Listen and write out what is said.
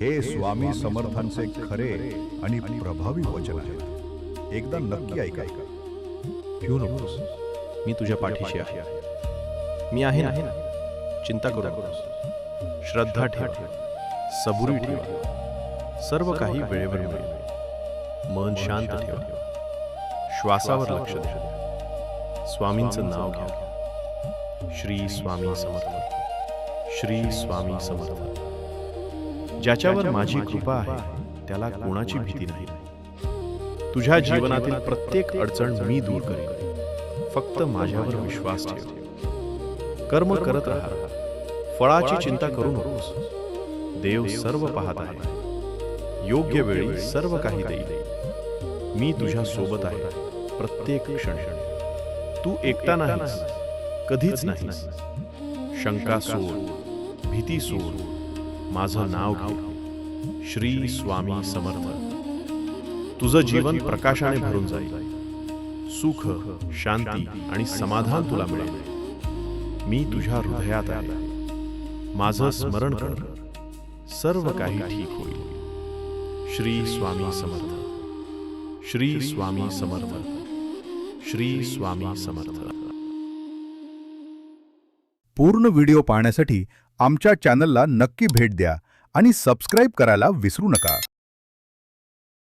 हे स्वामी समर्थांचे खरे आणि प्रभावी वचन आहे. एकदा नक्की ऐका. भिऊ नकोस, मी तुझ्या पाठीशी आहे. मी आहे ना, चिंता करू नकोस. श्रद्धा ठेव, सबुरी ठेव, सर्व काही वेळेवर मिळेल. मन शांत ठेव, श्वासावर लक्ष द्या. स्वामींचं नाव घ्या. श्री स्वामी समर्थ, श्री स्वामी समर्थ. ज्याच्यावर माझी कृपा आहे त्याला कोणाची भीती नाही. तुझ्या जीवनातील प्रत्येक अडचण मी दूर करेन. फक्त माझ्यावर विश्वास ठेव. कर्म करत राहा, फळाची चिंता करू नकोस. देव सर्व पाहत आहे. योग्य वेळी सर्व काही देईल. मी तुझ्या सोबत आहे प्रत्येक क्षणी. तू एकटा नाहीस, कधीच नाहीस. शंका सोड, भीती सोड, माझं नाव घे. श्री स्वामी समर्थ. तुझं जीवन प्रकाशाने भरून जाईल. सुख, शांती आणि समाधान तुला मिळेल. मी तुझ्या हृदयात आहे. माझं स्मरण कर, सर्व काही ठीक होईल. श्री स्वामी समर्थ, श्री स्वामी समर्थ, श्री स्वामी समर्थ. पूर्ण व्हिडिओ पाहण्यासाठी आमच्या चॅनलला नक्की भेट द्या आणि सबस्क्राईब करायला विसरू नका.